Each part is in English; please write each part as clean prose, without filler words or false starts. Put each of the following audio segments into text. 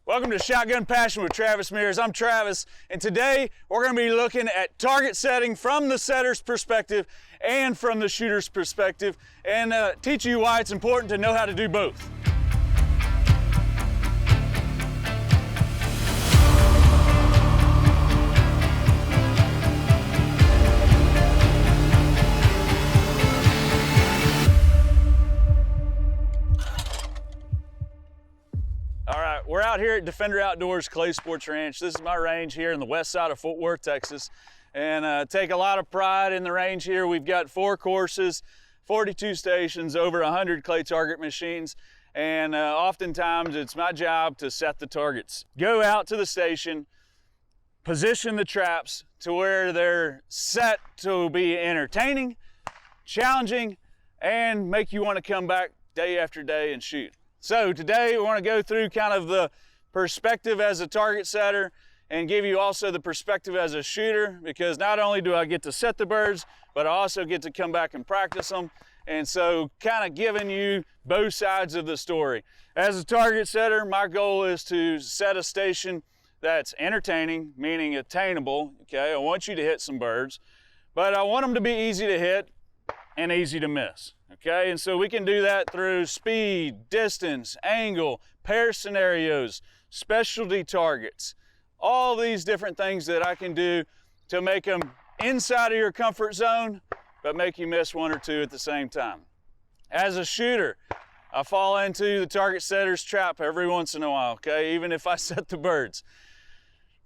Welcome to Shotgun Passion with Travis Mears. I'm Travis, and today we're going to be looking at target setting from the setter's perspective and from the shooter's perspective, and teach you why it's important to know how to do both. We're out here at Defender Outdoors Clay Sports Ranch. This is my range here in the west side of Fort Worth, Texas, and take a lot of pride in the range here. We've got 4 courses, 42 stations, over 100 clay target machines, and oftentimes it's my job to set the targets. Go out to the station, position the traps to where they're set to be entertaining, challenging, and make you want to come back day after day and shoot. So today we want to go through kind of the perspective as a target setter and give you also the perspective as a shooter, because not only do I get to set the birds, but I also get to come back and practice them. And so kind of giving you both sides of the story. As a target setter, my goal is to set a station that's entertaining, meaning attainable. Okay, I want you to hit some birds, but I want them to be easy to hit and easy to miss. Okay, and so we can do that through speed, distance, angle, pair scenarios, specialty targets, all these different things that I can do to make them inside of your comfort zone, but make you miss 1 or 2 at the same time. As a shooter, I fall into the target setter's trap every once in a while, okay, even if I set the birds.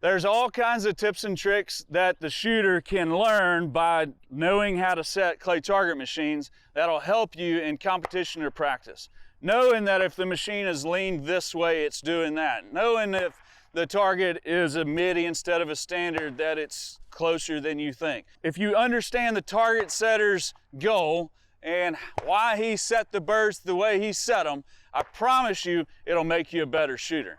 There's all kinds of tips and tricks that the shooter can learn by knowing how to set clay target machines that'll help you in competition or practice. Knowing that if the machine is leaned this way, it's doing that. Knowing if the target is a midi instead of a standard, that it's closer than you think. If you understand the target setter's goal and why he set the birds the way he set them, I promise you it'll make you a better shooter.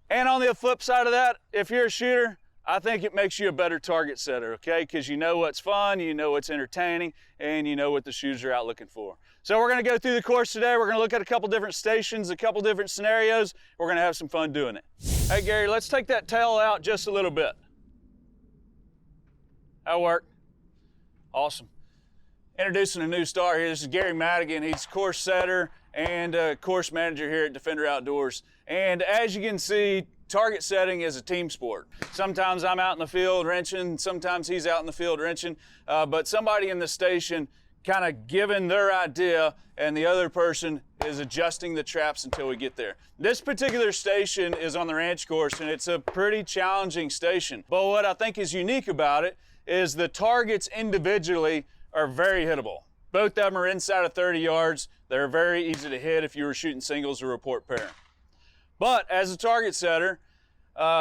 And on the flip side of that, if you're a shooter, I think it makes you a better target setter, okay? Because you know what's fun, you know what's entertaining, and you know what the shooters are out looking for. So we're gonna go through the course today. We're gonna look at a couple different stations, a couple different scenarios. We're gonna have some fun doing it. Hey Gary, let's take that tail out just a little bit. That'll work. Awesome. Introducing a new star here. This is Gary Madigan. He's course setter and course manager here at Defender Outdoors. And as you can see, target setting is a team sport. Sometimes I'm out in the field wrenching, sometimes he's out in the field wrenching, but somebody in the station kind of giving their idea and the other person is adjusting the traps until we get there. This particular station is on the ranch course and it's a pretty challenging station. But what I think is unique about it is the targets individually are very hittable. Both of them are inside of 30 yards. They're very easy to hit if you were shooting singles or report pair. But as a target setter,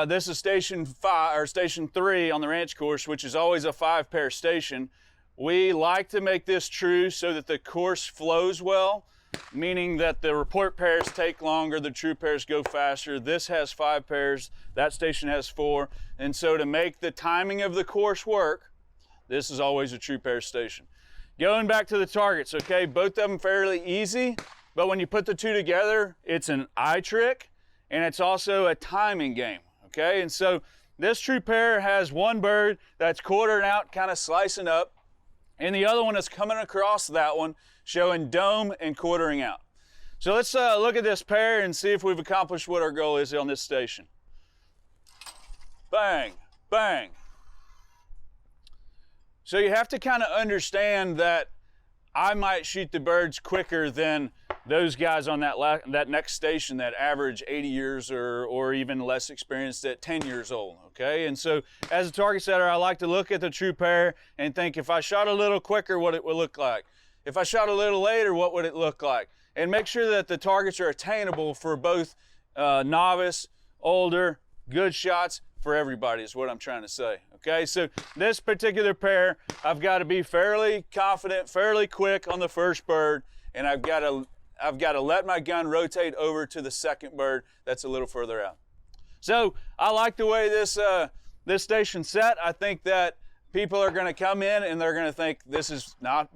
this is station 5 or station 3 on the ranch course, which is always a 5-pair station. We like to make this true so that the course flows well, meaning that the report pairs take longer, the true pairs go faster. This has 5 pairs, that station has 4. And so to make the timing of the course work, this is always a true pair station. Going back to the targets, okay, both of them fairly easy, but when you put the two together, it's an eye trick and it's also a timing game, okay? And so this true pair has one bird that's quartering out, kind of slicing up, and the other one is coming across that one, showing dome and quartering out. So let's look at this pair and see if we've accomplished what our goal is on this station. Bang, bang. So you have to kind of understand that I might shoot the birds quicker than those guys on that next station that average 80 years or even less experienced at 10 years old, okay? And so as a target setter, I like to look at the true pair and think if I shot a little quicker, what it would look like. If I shot a little later, what would it look like? And make sure that the targets are attainable for both novice, older, good shots, for everybody is what I'm trying to say, okay? So this particular pair, I've got to be fairly confident, fairly quick on the first bird, and I've got to let my gun rotate over to the second bird that's a little further out. So I like the way this station's set. I think that people are going to come in and they're going to think this is not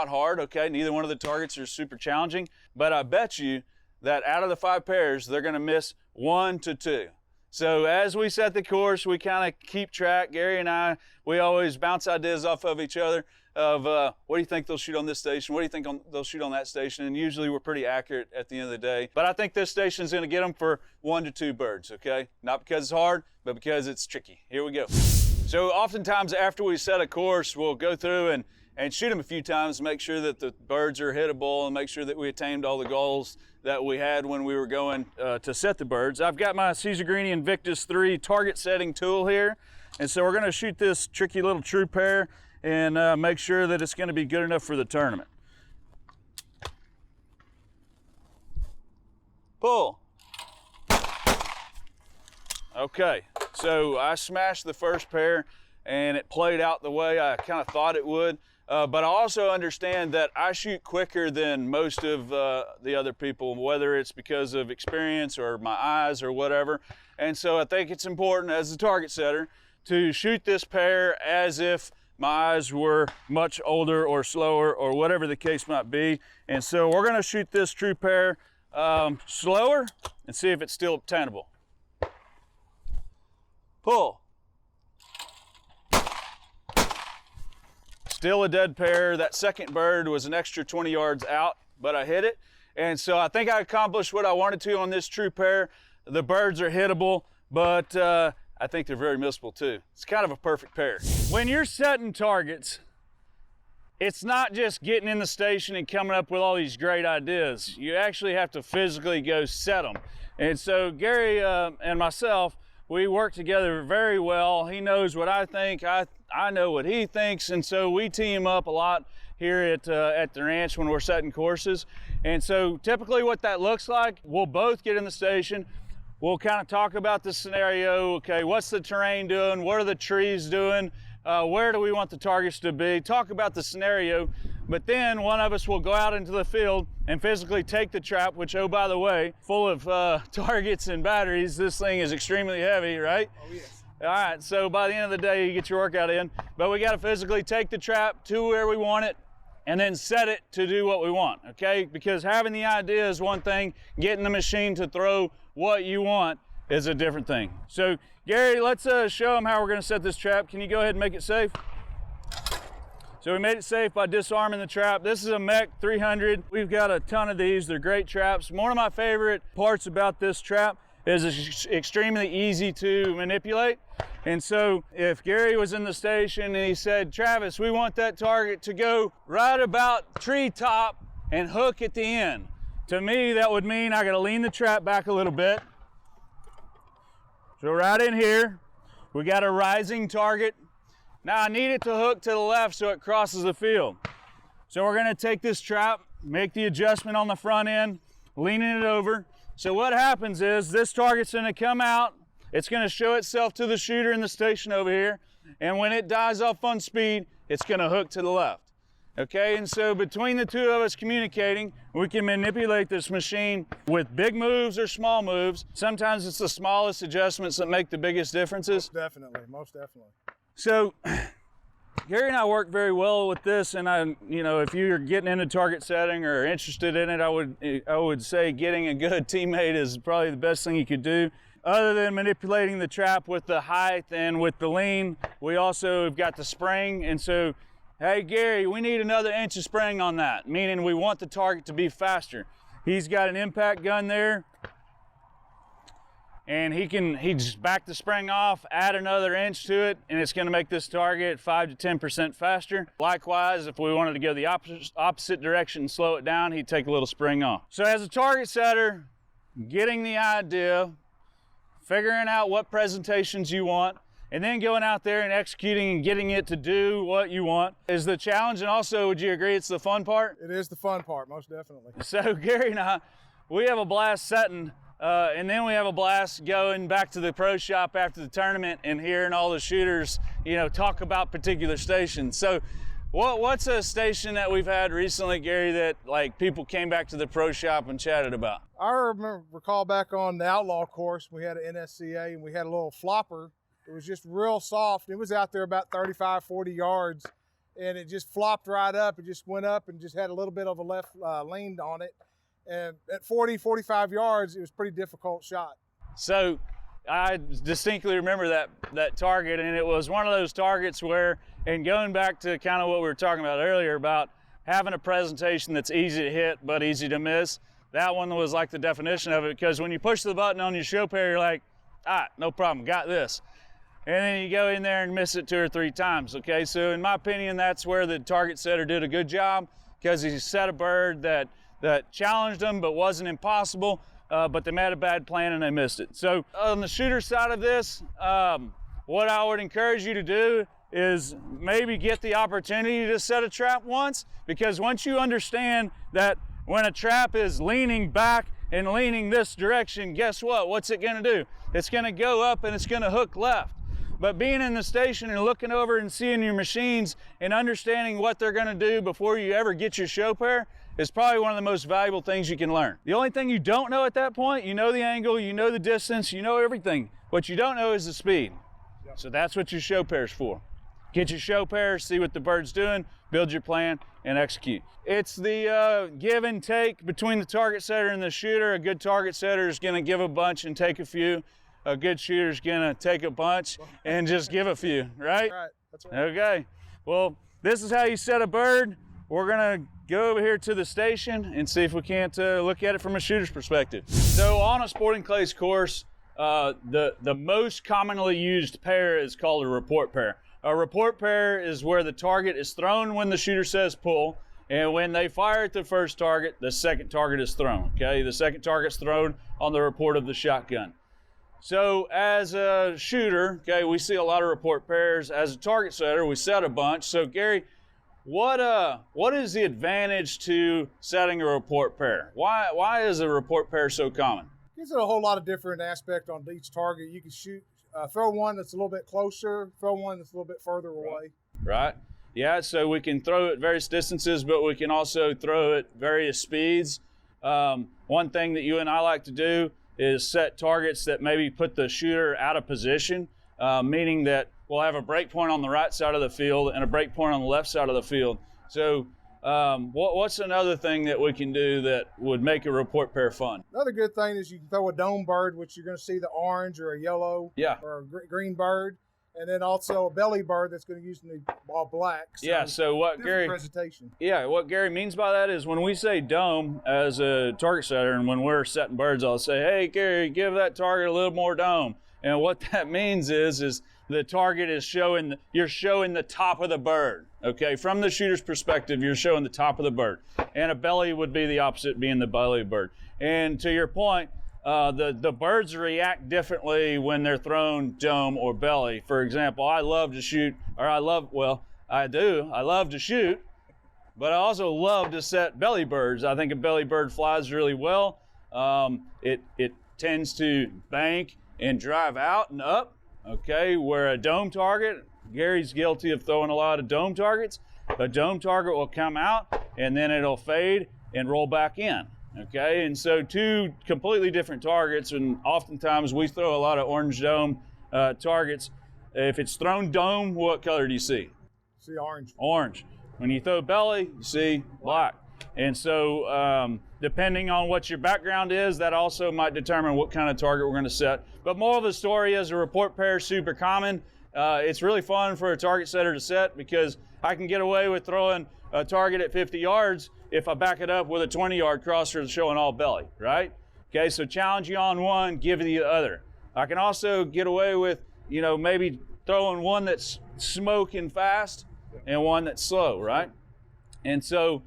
hard, okay? Neither one of the targets are super challenging, but I bet you that out of the 5 pairs, they're gonna miss 1 to 2. So as we set the course, we kind of keep track. Gary and I, we always bounce ideas off of each other of what do you think they'll shoot on this station? What do you think they'll shoot on that station? And usually we're pretty accurate at the end of the day. But I think this station's gonna get them for 1 to 2 birds, okay? Not because it's hard, but because it's tricky. Here we go. So oftentimes after we set a course, we'll go through and shoot them a few times to make sure that the birds are hittable and make sure that we attained all the goals that we had when we were going to set the birds. I've got my Caesar Greeny Invictus 3 target setting tool here. And so we're gonna shoot this tricky little true pair and make sure that it's gonna be good enough for the tournament. Pull. Okay, so I smashed the first pair and it played out the way I kind of thought it would. But I also understand that I shoot quicker than most of the other people, whether it's because of experience or my eyes or whatever. And so I think it's important as a target setter to shoot this pair as if my eyes were much older or slower or whatever the case might be. And so we're gonna shoot this true pair slower and see if it's still obtainable. Pull. Still a dead pair. That second bird was an extra 20 yards out, but I hit it. And so I think I accomplished what I wanted to on this true pair. The birds are hittable, but I think they're very missable too. It's kind of a perfect pair. When you're setting targets, it's not just getting in the station and coming up with all these great ideas. You actually have to physically go set them. And so Gary and myself, we work together very well. He knows what I think, I know what he thinks, and so we team up a lot here at the ranch when we're setting courses. And so typically what that looks like, we'll both get in the station, we'll kind of talk about the scenario. Okay, what's the terrain doing? What are the trees doing? Where do we want the targets to be? Talk about the scenario, but then one of us will go out into the field and physically take the trap, which, oh, by the way, full of targets and batteries. This thing is extremely heavy, right? Oh, yes. All right, so by the end of the day, you get your workout in, but we got to physically take the trap to where we want it and then set it to do what we want, okay? Because having the idea is one thing, getting the machine to throw what you want is a different thing. So Gary, let's show them how we're gonna set this trap. Can you go ahead and make it safe? So we made it safe by disarming the trap. This is a Mech 300. We've got a ton of these. They're great traps. One of my favorite parts about this trap is it's extremely easy to manipulate. And so if Gary was in the station and he said, Travis, we want that target to go right about treetop and hook at the end. To me, that would mean I gotta lean the trap back a little bit. So right in here, we got a rising target. Now I need it to hook to the left so it crosses the field. So we're gonna take this trap, make the adjustment on the front end, leaning it over. So what happens is this target's gonna come out, it's gonna show itself to the shooter in the station over here, and when it dies off on speed, it's gonna hook to the left. Okay, and so between the two of us communicating, we can manipulate this machine with big moves or small moves. Sometimes it's the smallest adjustments that make the biggest differences. Most definitely. So Gary and I work very well with this, and if you're getting into target setting or interested in it, I would say getting a good teammate is probably the best thing you could do. Other than manipulating the trap with the height and with the lean, we also have got the spring, and so hey Gary, we need another inch of spring on that, meaning we want the target to be faster. He's got an impact gun there, and he just back the spring off, add another inch to it, and it's gonna make this target 5 to 10% faster. Likewise, if we wanted to go the opposite direction and slow it down, he'd take a little spring off. So as a target setter, getting the idea, figuring out what presentations you want, and then going out there and executing and getting it to do what you want is the challenge. And also, would you agree it's the fun part? It is the fun part, most definitely. So Gary and I, we have a blast setting, and then we have a blast going back to the pro shop after the tournament and hearing all the shooters, talk about particular stations. So what's a station that we've had recently, Gary, that like people came back to the pro shop and chatted about? I recall back on the Outlaw course, we had an NSCA and we had a little flopper. It was just real soft. It was out there about 35, 40 yards, and it just flopped right up. It just went up and just had a little bit of a left lean on it. And at 40, 45 yards, it was a pretty difficult shot. So I distinctly remember that target, and it was one of those targets where, and going back to kind of what we were talking about earlier about having a presentation that's easy to hit but easy to miss, that one was like the definition of it, because when you push the button on your show pair, you're like, no problem, got this. And then you go in there and miss it 2 or 3 times, okay? So in my opinion, that's where the target setter did a good job, because he set a bird that challenged them but wasn't impossible, but they made a bad plan and they missed it. So on the shooter side of this, what I would encourage you to do is maybe get the opportunity to set a trap once, because once you understand that when a trap is leaning back and leaning this direction, guess what? What's it gonna do? It's gonna go up and it's gonna hook left. But being in the station and looking over and seeing your machines and understanding what they're gonna do before you ever get your show pair is probably one of the most valuable things you can learn. The only thing you don't know at that point, you know the angle, you know the distance, you know everything. What you don't know is the speed. Yep. So that's what your show pair's for. Get your show pair, see what the bird's doing, build your plan, and execute. It's the give and take between the target setter and the shooter. A good target setter is gonna give a bunch and take a few. A good shooter's gonna take a bunch and just give a few, right? Right, that's right. Okay, well, this is how you set a bird. We're gonna go over here to the station and see if we can't look at it from a shooter's perspective. So on a sporting clays course, the most commonly used pair is called a report pair. A report pair is where the target is thrown when the shooter says pull, and when they fire at the first target, the second target is thrown, okay? The second target's thrown on the report of the shotgun. So as a shooter, okay, we see a lot of report pairs. As a target setter, we set a bunch. So Gary, what is the advantage to setting a report pair? Why is a report pair so common? Gives it a whole lot of different aspect on each target. You can shoot, throw one that's a little bit closer, throw one that's a little bit further away. Right. Yeah, so we can throw at various distances, but we can also throw at various speeds. One thing that you and I like to do is set targets that maybe put the shooter out of position, meaning that we'll have a break point on the right side of the field and a break point on the left side of the field. So what's another thing that we can do that would make a report pair fun? Another good thing is you can throw a dome bird, which you're going to see the orange or a yellow or a green bird, and then also a belly bird that's going to use the all black. So so what Gary what Gary means by that is when we say dome as a target setter, and when we're setting birds, I'll say, hey Gary, give that target a little more dome. And what that means is the target is you're showing the top of the bird, okay? From the shooter's perspective, you're showing the top of the bird. And a belly would be the opposite, being the belly bird. And to your point, the birds react differently when they're thrown dome or belly. For example, I love to shoot, I love to shoot, but I also love to set belly birds. I think a belly bird flies really well. It tends to bank and drive out and up, okay? Where a dome target, Gary's guilty of throwing a lot of dome targets. A dome target will come out and then it'll fade and roll back in. Okay, and so 2 completely different targets, and oftentimes we throw a lot of orange dome targets. If it's thrown dome, what color do you see? See orange. Orange. When you throw belly, you see black. And so depending on what your background is, that also might determine what kind of target we're going to set. But moral of the story is a report pair is super common. It's really fun for a target setter to set because I can get away with throwing a target at 50 yards if I back it up with a 20-yard crosser showing all belly, right? Okay, so challenge you on one, give you the other. I can also get away with, maybe throwing one that's smoking fast and one that's slow, right? And so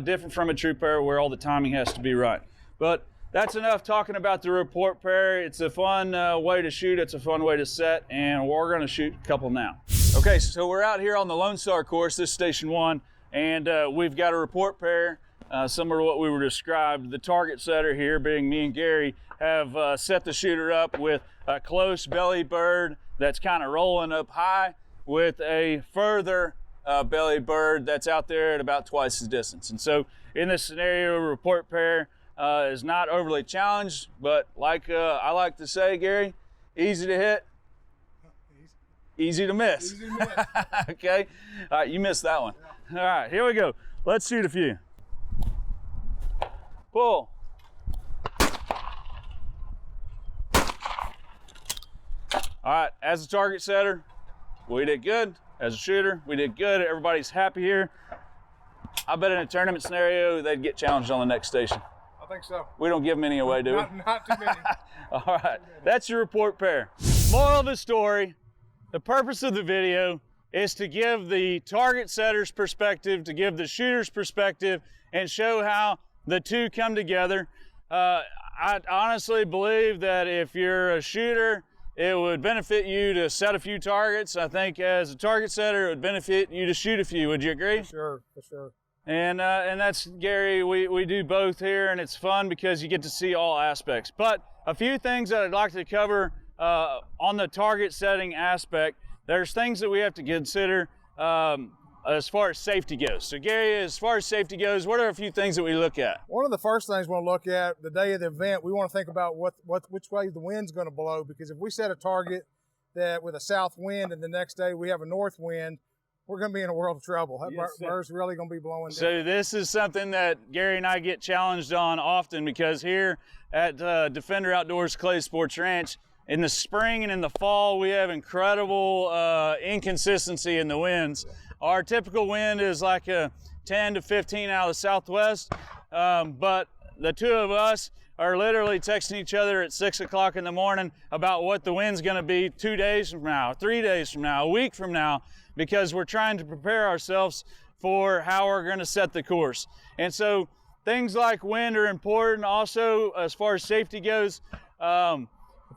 different from a true pair where all the timing has to be right. But that's enough talking about the report pair. It's a fun way to shoot, it's a fun way to set, and we're gonna shoot a couple now. Okay, so we're out here on the Lone Star course, this is Station 1. And we've got a report pair, similar to what we were described. The target setter here, being me and Gary, have set the shooter up with a close belly bird that's kind of rolling up high with a further belly bird that's out there at about twice the distance. And so in this scenario, a report pair is not overly challenged, but like I like to say, Gary, easy to hit, easy to miss. Easy to miss. Okay, all right, you missed that one. All right, here we go. Let's shoot a few. Pull. All right, as a target setter, we did good. As a shooter, we did good. Everybody's happy here. I bet in a tournament scenario, they'd get challenged on the next station. I think so. We don't give many away, do we? Not too many. All right, that's your report pair. Moral of the story, the purpose of the video is to give the target setter's perspective, to give the shooter's perspective, and show how the two come together. I honestly believe that if you're a shooter, it would benefit you to set a few targets. I think as a target setter, it would benefit you to shoot a few. Would you agree? For sure. And that's, Gary, we do both here, and it's fun because you get to see all aspects. But a few things that I'd like to cover on the target setting aspect. There's things that we have to consider as far as safety goes. So Gary, as far as safety goes, what are a few things that we look at? One of the first things we want to look at the day of the event, we want to think about which way the wind's going to blow, because if we set a target that with a south wind and the next day we have a north wind, we're going to be in a world of trouble. That bird's really going to be blowing down. So this is something that Gary and I get challenged on often, because here at Defender Outdoors Clay Sports Ranch, in the spring and in the fall, we have incredible inconsistency in the winds. Our typical wind is like a 10 to 15 out of the southwest, but the two of us are literally texting each other at 6 o'clock in the morning about what the wind's gonna be 2 days from now, 3 days from now, a week from now, because we're trying to prepare ourselves for how we're gonna set the course. And so things like wind are important. Also, as far as safety goes,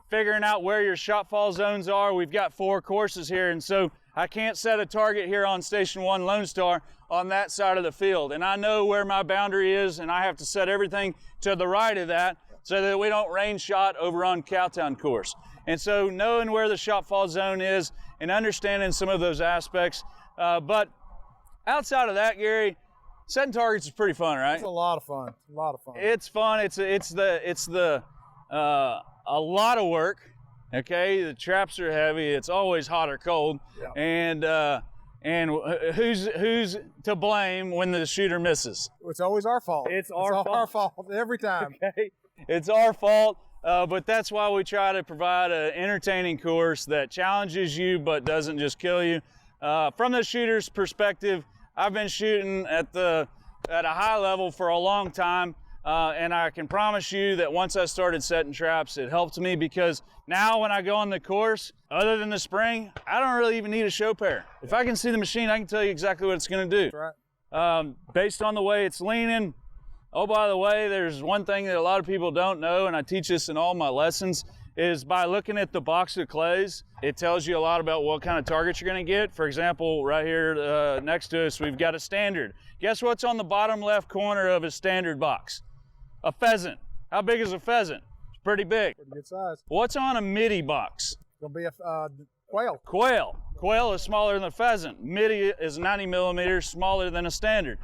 figuring out where your shot fall zones are. We've got 4 courses here, and so I can't set a target here on Station 1 Lone Star on that side of the field. And I know where my boundary is, and I have to set everything to the right of that so that we don't range shot over on Cowtown course. And so knowing where the shot fall zone is and understanding some of those aspects. But outside of that, Gary, setting targets is pretty fun, right? It's a lot of fun. A lot of fun. It's fun. It's a lot of work. Okay, the traps are heavy. It's always hot or cold, yeah. And who's to blame when the shooter misses? It's always our fault. It's our fault every time. Okay, it's our fault. But that's why we try to provide an entertaining course that challenges you but doesn't just kill you. From the shooter's perspective, I've been shooting at a high level for a long time. And I can promise you that once I started setting traps, it helped me, because now when I go on the course, other than the spring, I don't really even need a show pair. If I can see the machine, I can tell you exactly what it's going to do. That's right. Based on the way it's leaning. Oh, by the way, there's one thing that a lot of people don't know, and I teach this in all my lessons, is by looking at the box of clays, it tells you a lot about what kind of targets you're going to get. For example, right here next to us, we've got a standard. Guess what's on the bottom left corner of a standard box? A pheasant. How big is a pheasant? It's pretty big. Pretty good size. What's on a midi box? It's gonna be a quail. Quail. Quail is smaller than a pheasant. Midi is 90 millimeters, smaller than a standard.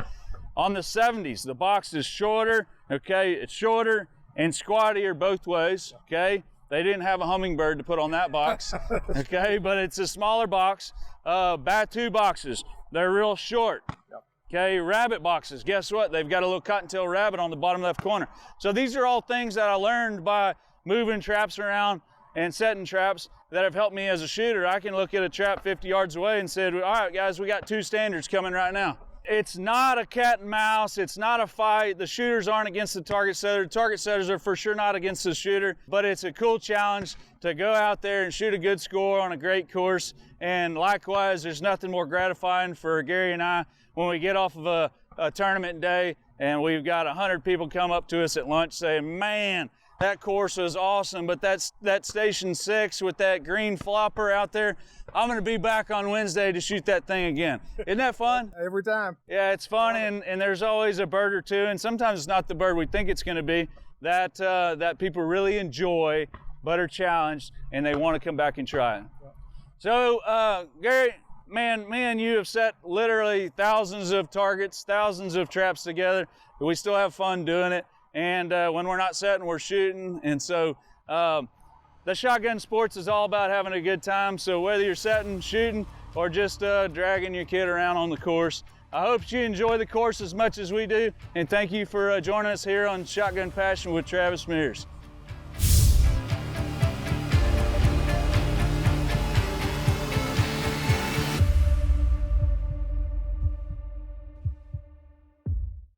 On the 70s, the box is shorter, okay? It's shorter and squattier both ways, okay? They didn't have a hummingbird to put on that box, okay? But it's a smaller box. Batu boxes, they're real short. Yep. Okay, rabbit boxes, guess what? They've got a little cottontail rabbit on the bottom left corner. So these are all things that I learned by moving traps around and setting traps that have helped me as a shooter. I can look at a trap 50 yards away and say, all right, guys, we got 2 standards coming right now. It's not a cat and mouse. It's not a fight. The shooters aren't against the target setter. The target setters are for sure not against the shooter, but it's a cool challenge to go out there and shoot a good score on a great course. And likewise, there's nothing more gratifying for Gary and I when we get off of a tournament day and we've got 100 people come up to us at lunch saying, man, that course was awesome, but that Station 6 with that green flopper out there, I'm gonna be back on Wednesday to shoot that thing again. Isn't that fun? Every time. Yeah, it's fun, and there's always a bird or two, and sometimes it's not the bird we think it's gonna be, that people really enjoy, but are challenged, and they wanna come back and try it. So, Gary, man, me and you have set literally thousands of targets, thousands of traps together, but we still have fun doing it. And when we're not setting, we're shooting. And so the shotgun sports is all about having a good time. So whether you're setting, shooting, or just dragging your kid around on the course, I hope you enjoy the course as much as we do. And thank you for joining us here on Shotgun Passion with Travis Mears.